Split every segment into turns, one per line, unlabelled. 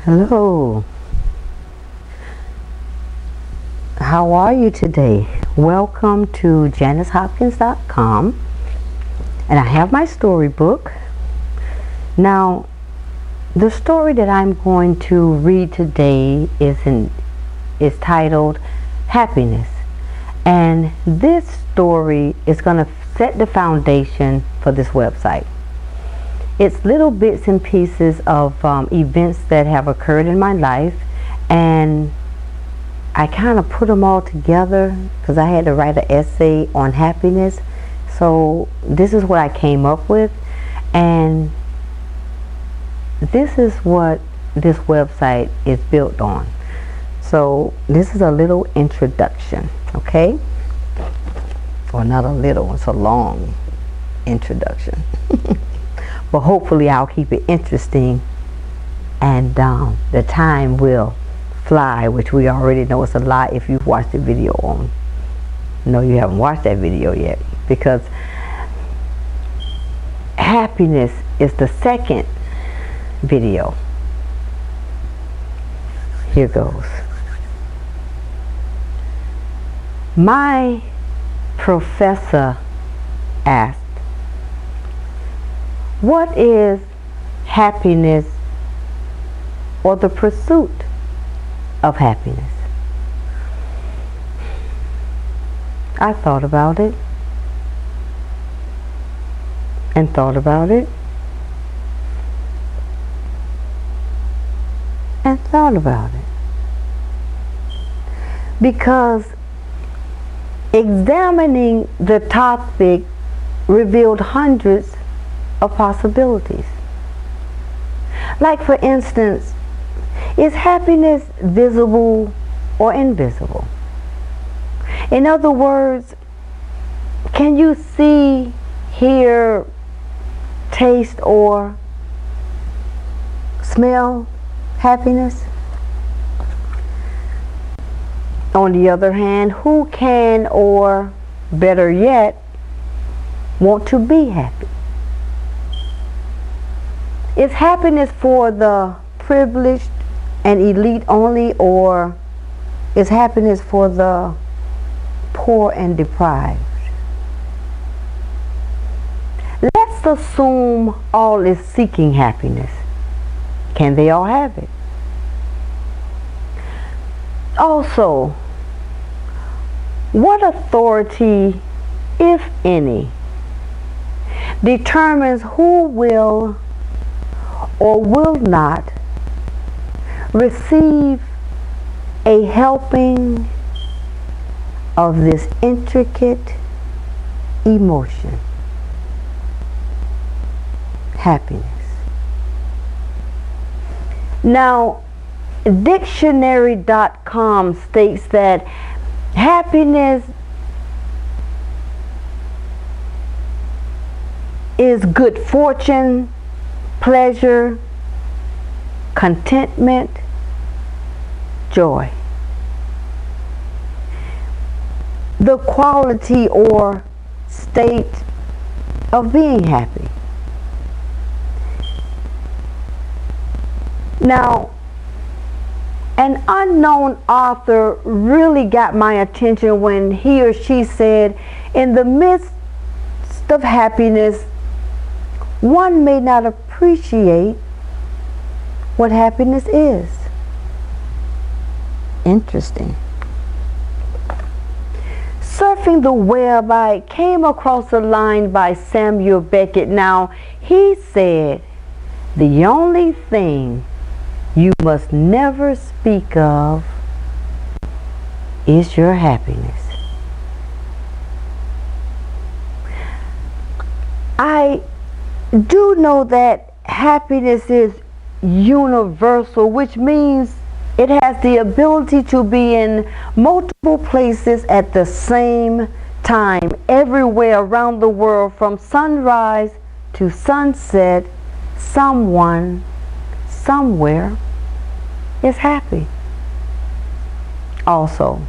Hello. How are you today? Welcome to JaniceHopkins.com, and I have my storybook. Now, the story that I'm going to read today is titled Happiness, and this story is going to set the foundation for this website. It's little bits and pieces of events that have occurred in my life, and I kind of put them all together because I had to write an essay on happiness. So this is what I came up with, and this is what this website is built on. So this is a little introduction, okay? Or not a little, it's a long introduction. But hopefully I'll keep it interesting, and the time will fly, which we already know it's a lie if you've watched the video on. No, you haven't watched that video yet, because happiness is the second video. Here goes. My professor asked, "What is happiness, or the pursuit of happiness?" I thought about it, and thought about it, and thought about it. Because examining the topic revealed hundreds of possibilities. Like, for instance, is happiness visible or invisible? In other words, can you see, hear, taste, or smell happiness? On the other hand, who can, or better yet, want to be happy? Is happiness for the privileged and elite only, or is happiness for the poor and deprived? Let's assume all is seeking happiness. Can they all have it? Also, what authority, if any, determines who will or will not receive a helping of this intricate emotion, happiness? Now, dictionary.com states that happiness is good fortune, pleasure, contentment, joy. The quality or state of being happy. Now, an unknown author really got my attention when he or she said, in the midst of happiness, one may not appreciate what happiness is. Interesting. Surfing the web, I came across a line by Samuel Beckett. Now, he said, "The only thing you must never speak of is your happiness." I do know that happiness is universal, which means it has the ability to be in multiple places at the same time, everywhere around the world, from sunrise to sunset. Someone, somewhere, is happy. Also,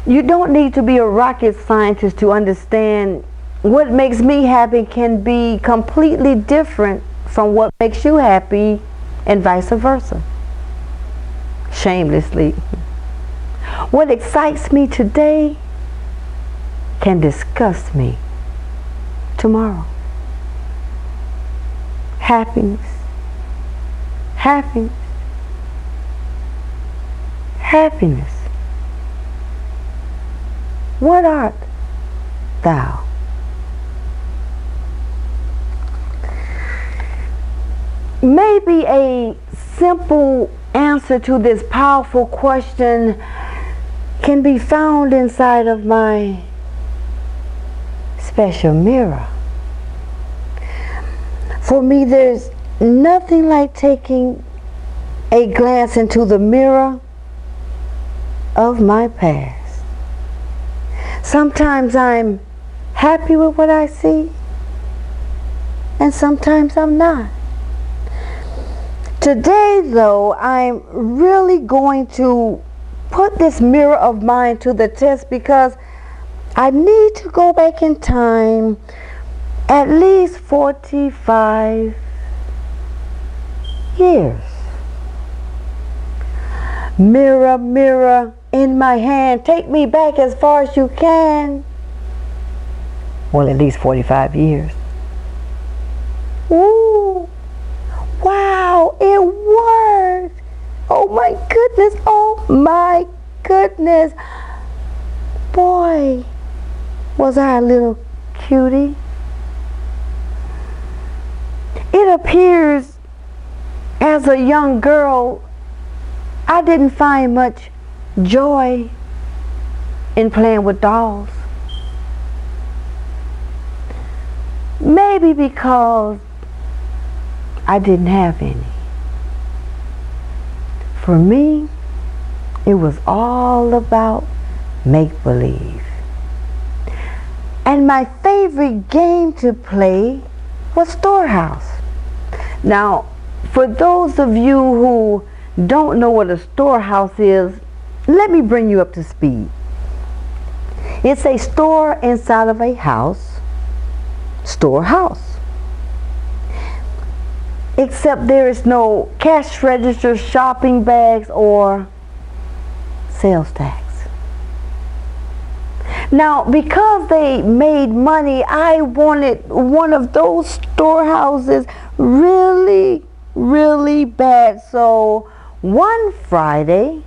you don't need to be a rocket scientist to understand what makes me happy can be completely different from what makes you happy and vice versa. Shamelessly. What excites me today can disgust me tomorrow. Happiness. Happiness. Happiness. What art thou? Maybe a simple answer to this powerful question can be found inside of my special mirror. For me, there's nothing like taking a glance into the mirror of my past. Sometimes I'm happy with what I see, and sometimes I'm not. Today, though, I'm really going to put this mirror of mine to the test because I need to go back in time at least 45 years. Mirror, mirror in my hand, take me back as far as you can. Well, at least 45 years. Ooh. Wow, it worked. Oh my goodness, oh my goodness. Boy, was I a little cutie. It appears as a young girl, I didn't find much joy in playing with dolls. Maybe because I didn't have any. For me, it was all about make-believe. And my favorite game to play was Storehouse. Now, for those of you who don't know what a storehouse is, let me bring you up to speed. It's a store inside of a house, storehouse. Except there is no cash register, shopping bags, or sales tax. Now, because they made money, I wanted one of those storehouses really, really bad. So one Friday,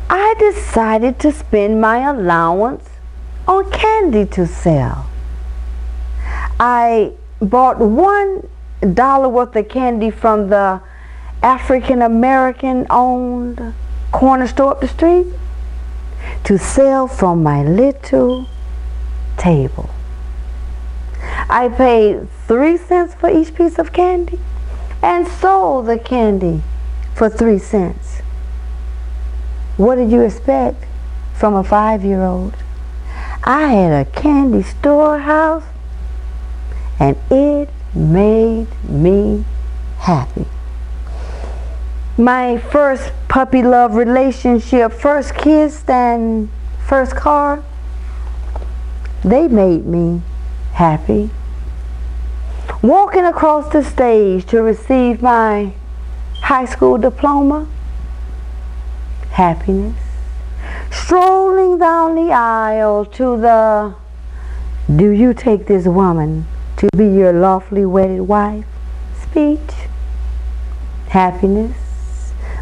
I decided to spend my allowance on candy to sell. I bought $1 worth of candy from the African American owned corner store up the street to sell from my little table. I paid 3 cents for each piece of candy and sold the candy for 3 cents. What did you expect from a 5-year-old? I had a candy storehouse and it made me happy. My first puppy love relationship, first kiss and first car, they made me happy. Walking across the stage to receive my high school diploma, happiness. Strolling down the aisle to the "Do you take this woman to be your lawfully wedded wife" speech, happiness.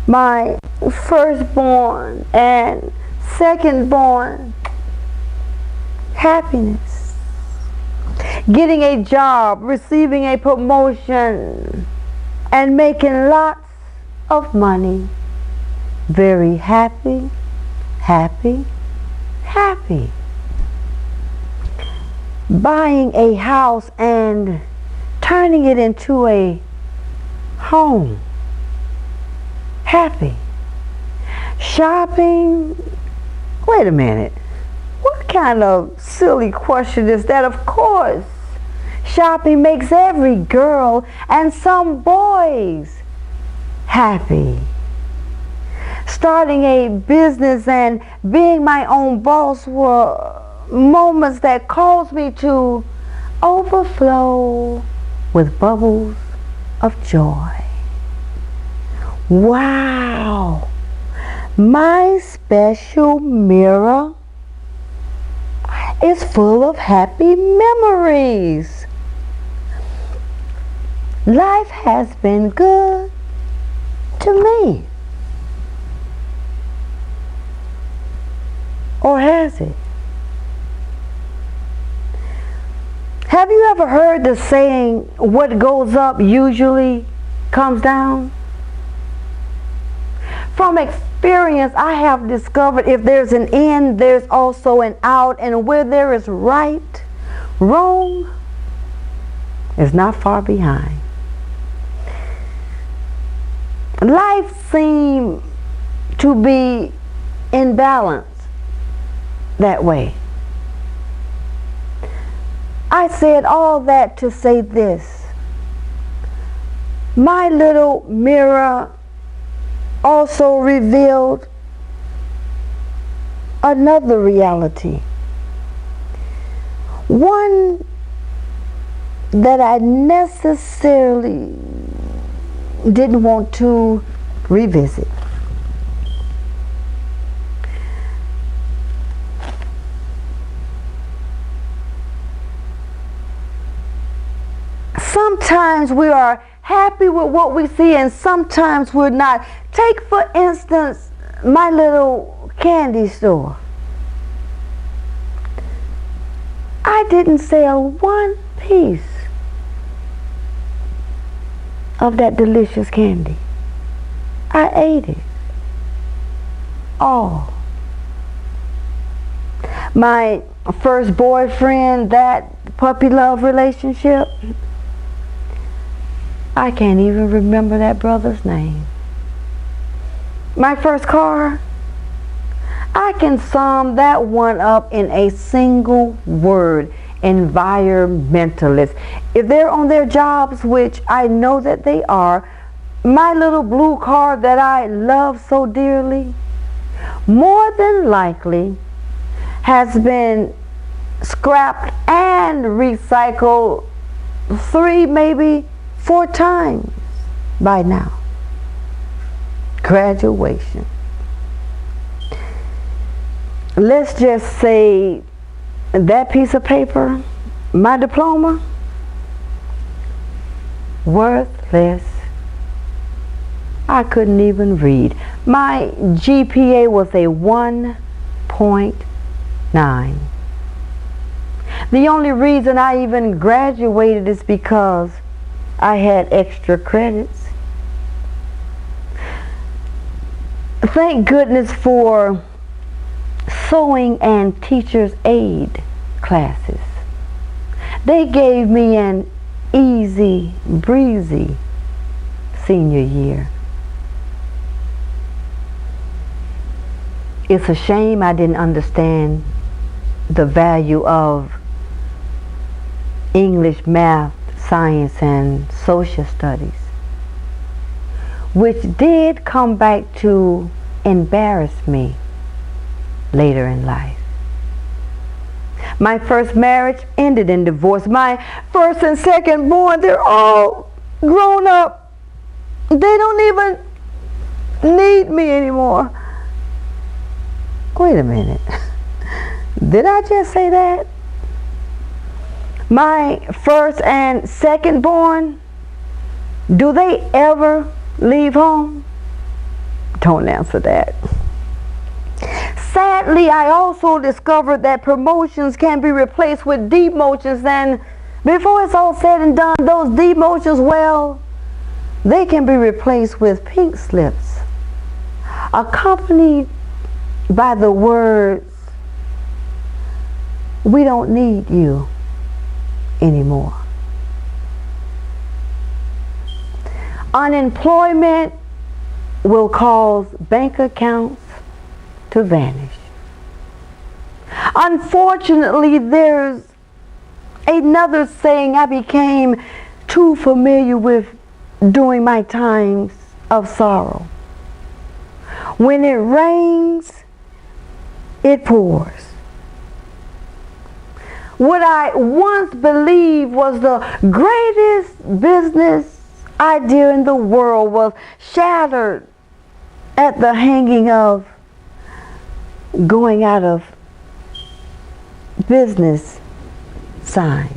My firstborn and secondborn, happiness. Getting a job, receiving a promotion, and making lots of money. Very happy, happy, happy. Buying a house and turning it into a home. Happy. Shopping. Wait a minute. What kind of silly question is that? Of course, shopping makes every girl and some boys happy. Starting a business and being my own boss were moments that caused me to overflow with bubbles of joy. Wow! My special mirror is full of happy memories. Life has been good to me. Or has it? Have you ever heard the saying, what goes up usually comes down? From experience, I have discovered if there's an in, there's also an out, and where there is right, wrong is not far behind. Life seems to be in balance that way. I said all that to say this. My little mirror also revealed another reality. One that I necessarily didn't want to revisit. Sometimes we are happy with what we see and sometimes we're not. Take for instance my little candy store. I didn't sell one piece of that delicious candy. I ate it all. My first boyfriend, that puppy love relationship, I can't even remember that brother's name. My first car, I can sum that one up in a single word: environmentalist. If they're on their jobs, which I know that they are, my little blue car that I love so dearly, more than likely has been scrapped and recycled 3, maybe 4 times by now. Graduation. Let's just say that piece of paper, my diploma, worthless. I couldn't even read. My GPA was a 1.9. The only reason I even graduated is because I had extra credits. Thank goodness for sewing and teacher's aid classes. They gave me an easy, breezy senior year. It's a shame I didn't understand the value of English, math, science, and social studies, which did come back to embarrass me later in life. My first marriage ended in divorce. My first and second born, they're all grown up. They don't even need me anymore. Wait a minute. Did I just say that? My first and second born, do they ever leave home? Don't answer that. Sadly, I also discovered that promotions can be replaced with demotions, and before it's all said and done, those demotions, well, they can be replaced with pink slips, accompanied by the words, "We don't need you anymore." Unemployment will cause bank accounts to vanish. Unfortunately, there's another saying I became too familiar with during my times of sorrow. When it rains, it pours. What I once believed was the greatest business idea in the world was shattered at the hanging of going out of business signs.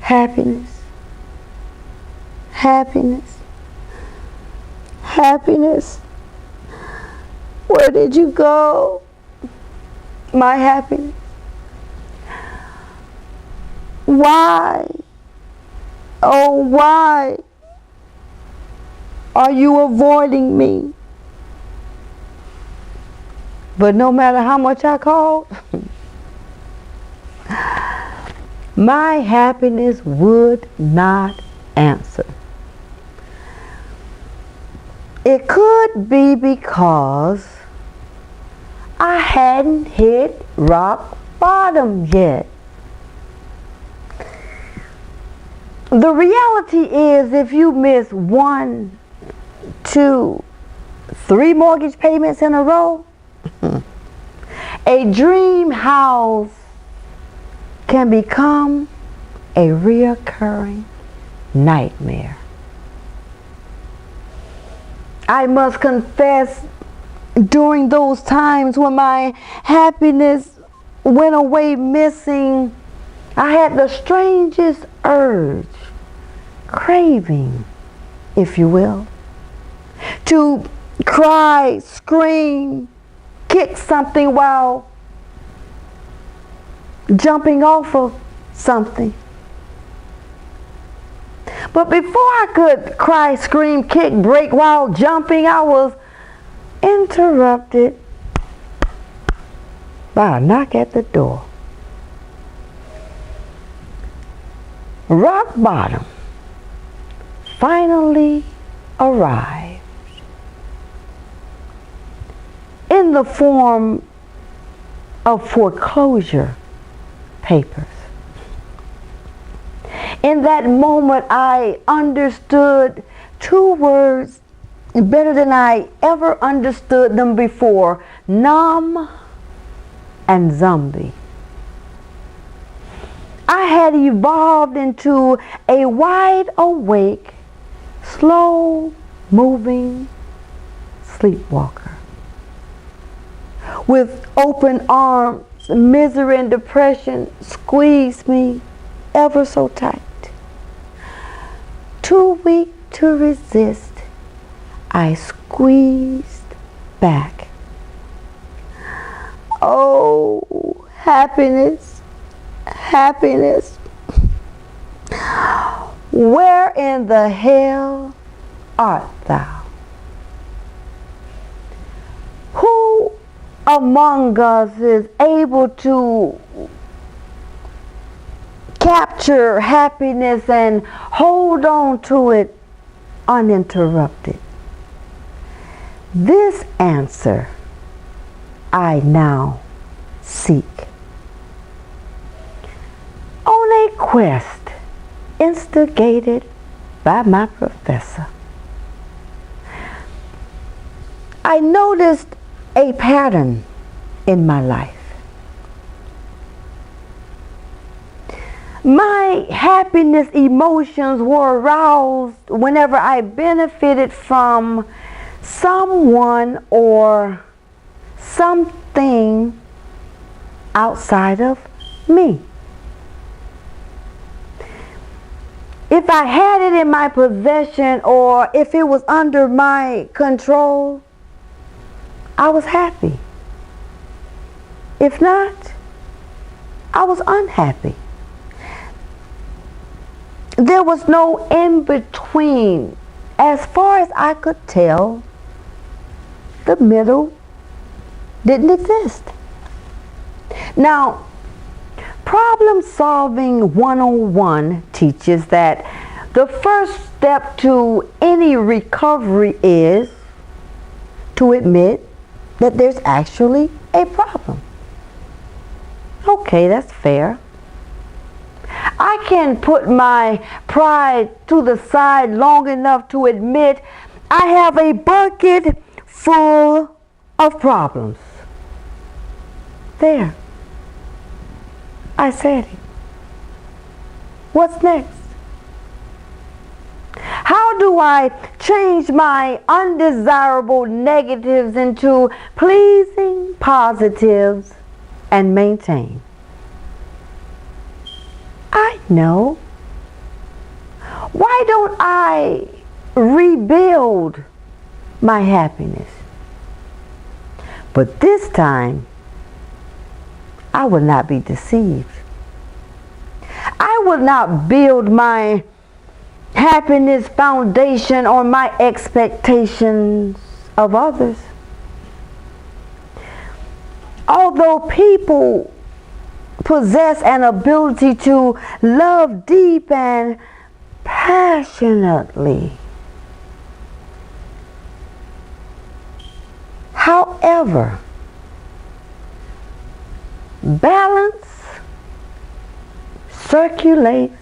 Happiness, happiness, happiness. Where did you go, my happiness? Why, oh why are you avoiding me? But no matter how much I called, my happiness would not answer. It could be because I hadn't hit rock bottom yet. The reality is, if you miss 1, 2, 3 mortgage payments in a row, a dream house can become a reoccurring nightmare. I must confess, during those times when my happiness went away missing, I had the strangest urge, craving, if you will, to cry, scream, kick something while jumping off of something. But before I could cry, scream, kick, break while jumping, I was interrupted by a knock at the door. Rock bottom finally arrived in the form of foreclosure papers. In that moment, I understood 2 words better than I ever understood them before: numb and zombie. I had evolved into a wide awake, slow moving sleepwalker. With open arms, misery and depression squeezed me ever so tight. Too weak to resist, I squeezed back. Oh, happiness, happiness. Where in the hell art thou? Who among us is able to capture happiness and hold on to it uninterrupted? This answer I now seek. On a quest instigated by my professor, I noticed a pattern in my life. My happiness emotions were aroused whenever I benefited from someone or something outside of me. If I had it in my possession or if it was under my control, I was happy. If not, I was unhappy. There was no in between. As far as I could tell, the middle didn't exist. Now, Problem Solving 101 teaches that the first step to any recovery is to admit that there's actually a problem. Okay, that's fair. I can put my pride to the side long enough to admit I have a bucket full of problems. There. I said it. What's next? How do I change my undesirable negatives into pleasing positives and maintain? I know. Why don't I rebuild my happiness? But this time, I will not be deceived. I will not build my happiness foundation on my expectations of others. Although people possess an ability to love deep and passionately, however, balance circulates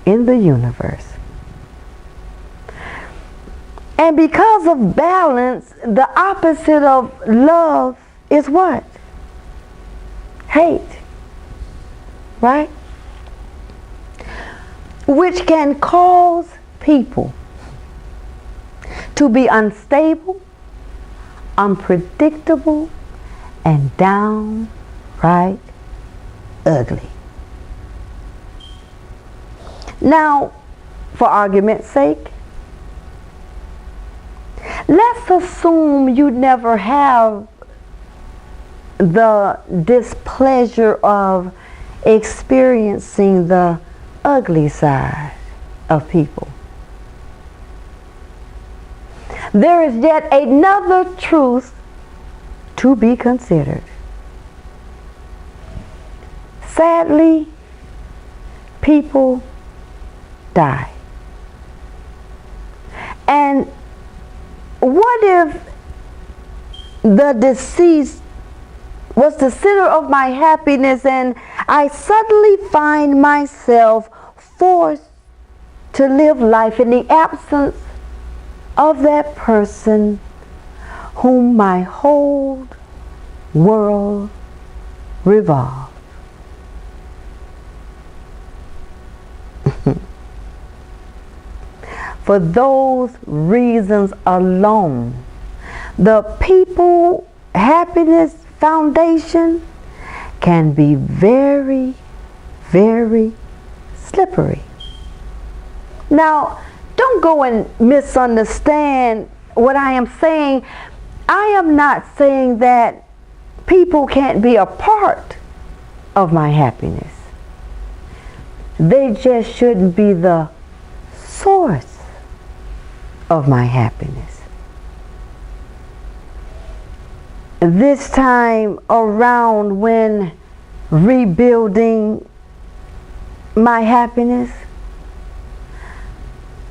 in the universe. And because of balance, the opposite of love is what? Hate. Right? Which can cause people to be unstable, unpredictable, and downright ugly. Now, for argument's sake, let's assume you never have the displeasure of experiencing the ugly side of people. There is yet another truth to be considered. Sadly, people die. And what if the deceased was the center of my happiness and I suddenly find myself forced to live life in the absence of that person whom my whole world revolves? For those reasons alone, the People Happiness Foundation can be very, very slippery. Now, don't go and misunderstand what I am saying. I am not saying that people can't be a part of my happiness. They just shouldn't be the source of my happiness. This time around, when rebuilding my happiness,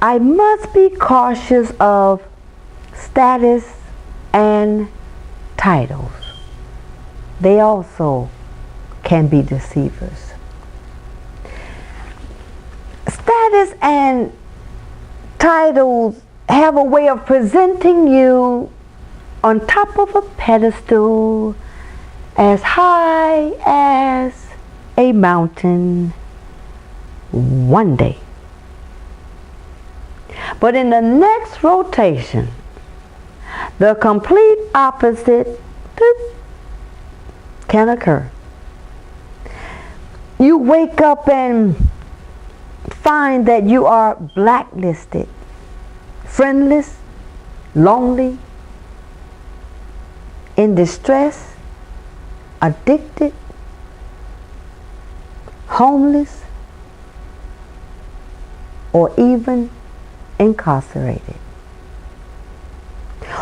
I must be cautious of status and titles. They also can be deceivers. Status and titles have a way of presenting you on top of a pedestal as high as a mountain one day. But in the next rotation, the complete opposite can occur. You wake up and find that you are blacklisted, friendless, lonely, in distress, addicted, homeless, or even incarcerated.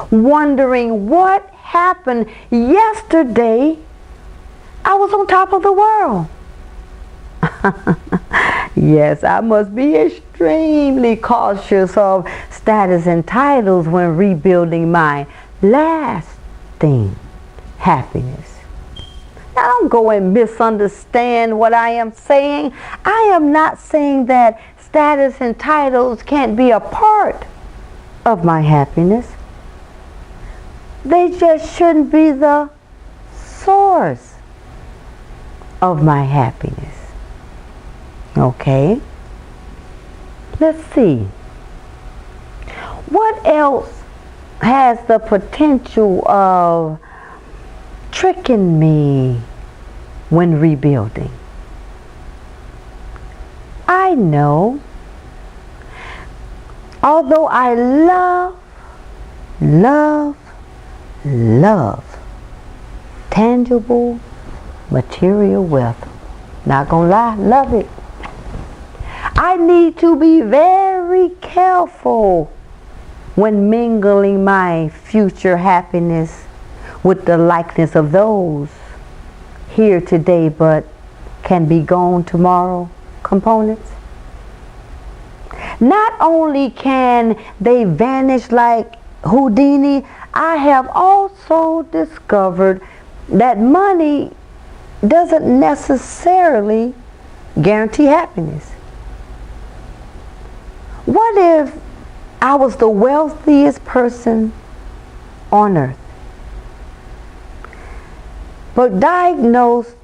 Wondering what happened yesterday. I was on top of the world. Yes, I must be extremely cautious of status and titles when rebuilding my lasting happiness. Now, don't go and misunderstand what I am saying. I am not saying that status and titles can't be a part of my happiness. They just shouldn't be the source of my happiness. Okay. Let's see. What else has the potential of tricking me when rebuilding? I know. Although I love tangible material wealth. Not gonna lie, love it. I need to be very careful when mingling my future happiness with the likeness of those here today but can be gone tomorrow components. Not only can they vanish like Houdini, I have also discovered that money doesn't necessarily guarantee happiness. What if I was the wealthiest person on earth, but diagnosed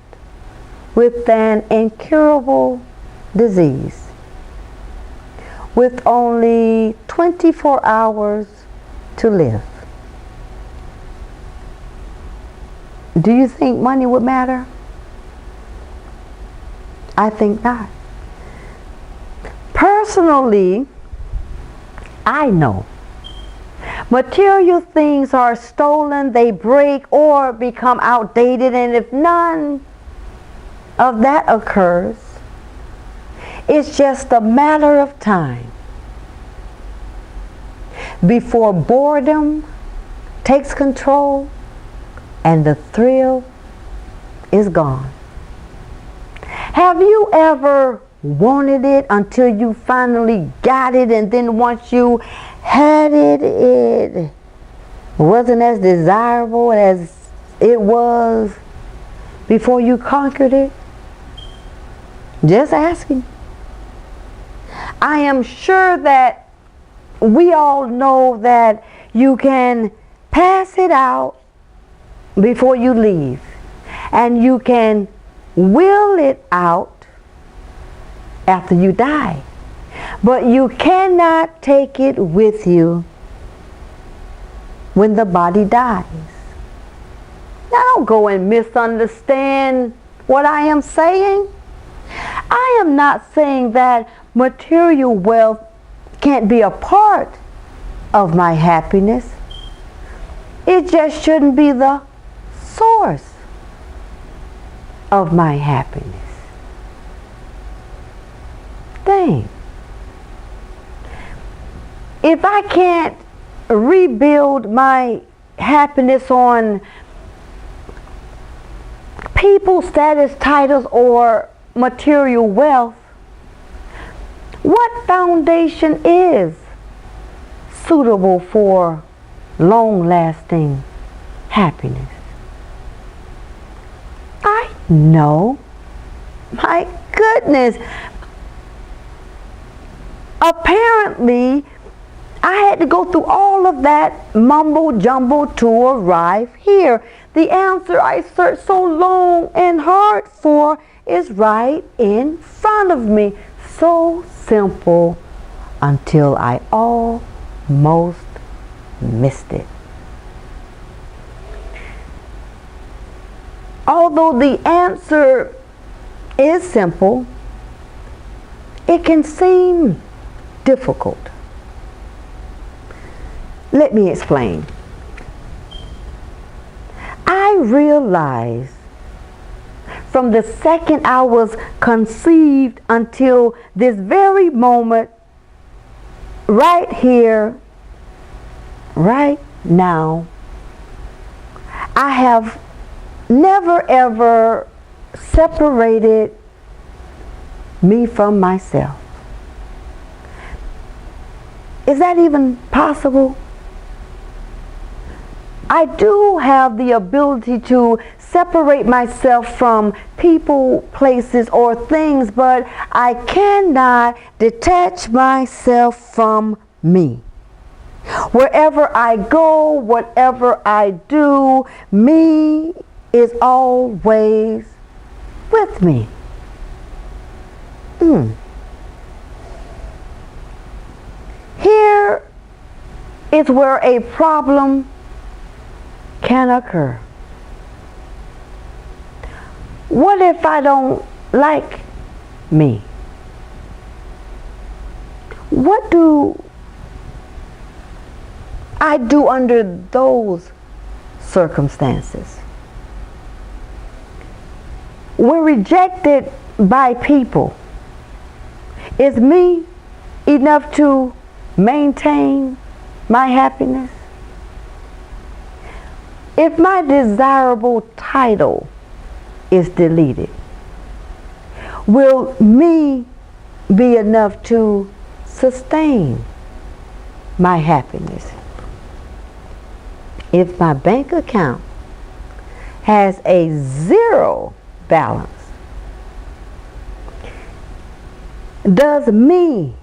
with an incurable disease, with only 24 hours to live? Do you think money would matter? I think not. Personally, I know material things are stolen, they break or become outdated, and if none of that occurs, it's just a matter of time before boredom takes control and the thrill is gone. Have you ever wanted it until you finally got it, and then once you had it, it wasn't as desirable as it was before you conquered it? Just asking. I am sure that we all know that you can pass it out before you leave, and you can will it out after you die, but you cannot take it with you when the body dies. Now don't go and misunderstand what I am saying. I am not saying that material wealth can't be a part of my happiness. It just shouldn't be the source of my happiness. Dang. If I can't rebuild my happiness on people, status, titles, or material wealth, what foundation is suitable for long-lasting happiness? I know. My goodness. Apparently, I had to go through all of that mumbo jumbo to arrive here. The answer I searched so long and hard for is right in front of me. So simple until I almost missed it. Although the answer is simple, it can seem difficult. Let me explain. I realized from the second I was conceived until this very moment, right here, right now, I have never ever separated me from myself. Is that even possible? I do have the ability to separate myself from people, places, or things, but I cannot detach myself from me. Wherever I go, whatever I do, me is always with me. Here is where a problem can occur. What if I don't like me? What do I do under those circumstances? When rejected by people, is me enough to maintain my happiness? If my desirable title is deleted, will me be enough to sustain my happiness? If my bank account has a zero balance, does me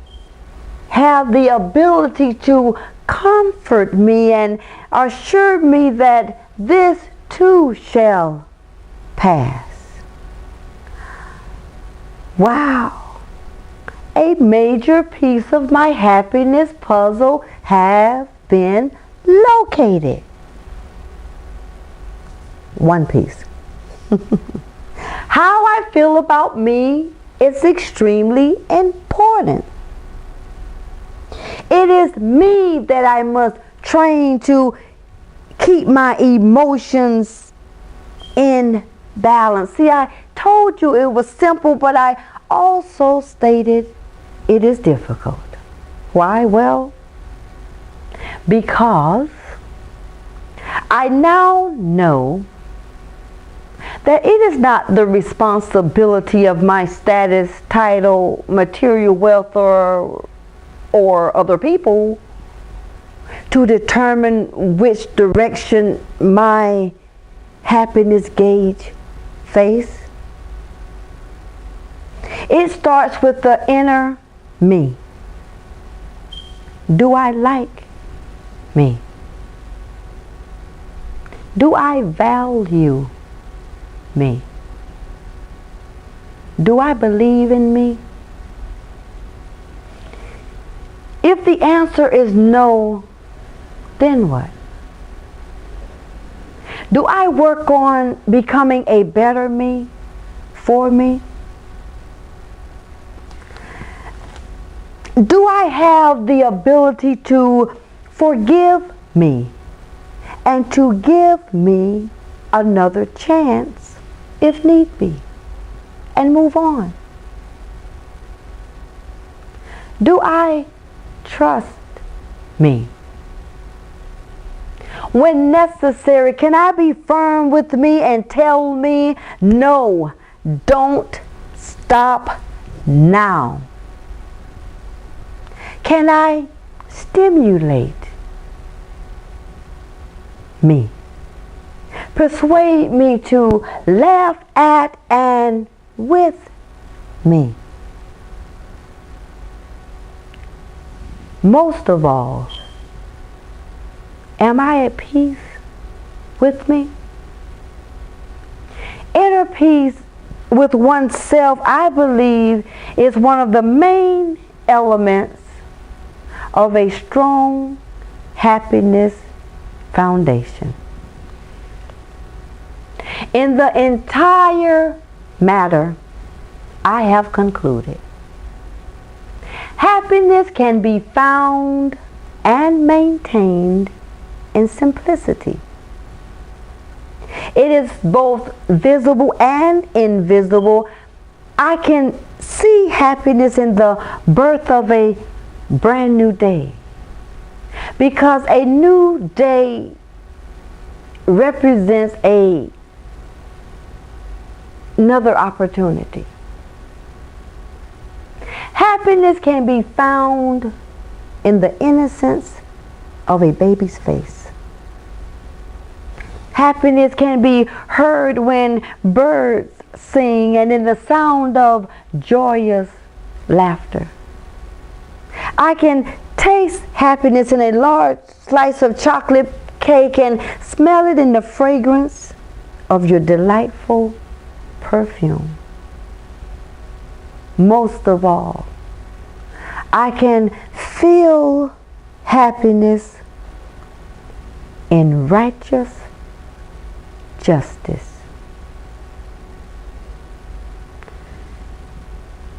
have the ability to comfort me and assure me that this too shall pass? Wow! A major piece of my happiness puzzle have been located. One piece. How I feel about me is extremely important. It is me that I must train to keep my emotions in balance. See, I told you it was simple, but I also stated it is difficult. Why? Well, because I now know that it is not the responsibility of my status, title, material wealth, or other people to determine which direction my happiness gauge face. It starts with the inner me. Do I like me? Do I value me? Do I believe in me? If the answer is no, then what? Do I work on becoming a better me for me? Do I have the ability to forgive me and to give me another chance if need be and move on? Do I trust me? When necessary, can I be firm with me and tell me, no, don't stop now? Can I stimulate me? Persuade me to laugh at and with me? Most of all, am I at peace with me? Inner peace with oneself, I believe, is one of the main elements of a strong happiness foundation. In the entire matter, I have concluded happiness can be found and maintained in simplicity. It is both visible and invisible. I can see happiness in the birth of a brand new day, because a new day represents another opportunity. Happiness can be found in the innocence of a baby's face. Happiness can be heard when birds sing and in the sound of joyous laughter. I can taste happiness in a large slice of chocolate cake and smell it in the fragrance of your delightful perfume. most of all, I can feel happiness in righteous justice.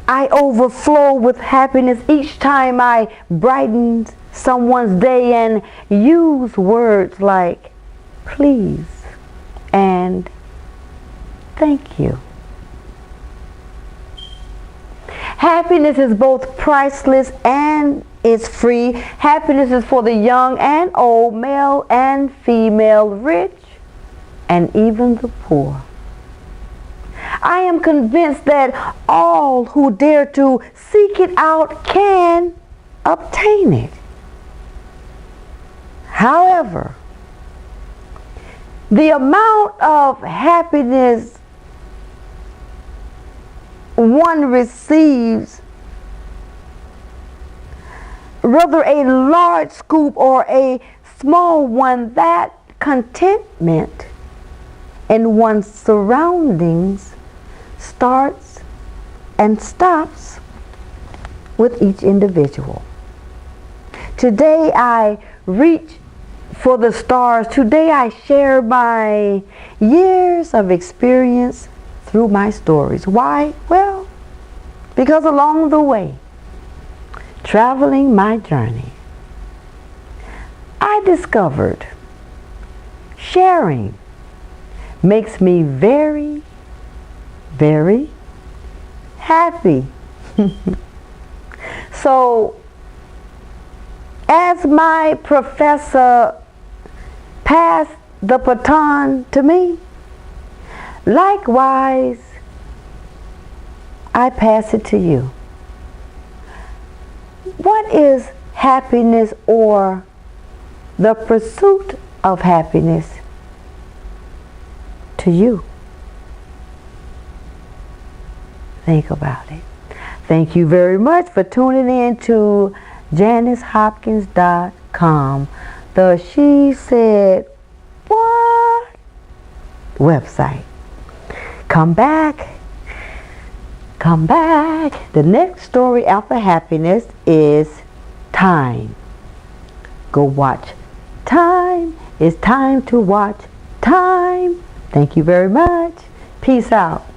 I overflow with happiness each time I brighten someone's day and use words like please and thank you. Happiness is both priceless and it's free. Happiness is for the young and old, male and female, rich and even the poor. I am convinced that all who dare to seek it out can obtain it. However, the amount of happiness one receives, whether a large scoop or a small one, that contentment in one's surroundings starts and stops with each individual. Today I reach for the stars. Today I share my years of experience through my stories. Why? Well, because along the way, traveling my journey, I discovered sharing makes me very, very happy. So, as my professor passed the baton to me, likewise, I pass it to you. What is happiness or the pursuit of happiness to you? Think about it. Thank you very much for tuning in to JaniceHopkins.com, the She Said What website. Come back. Come back. The next story after happiness is Time. Go watch Time. It's time to watch Time. Thank you very much. Peace out.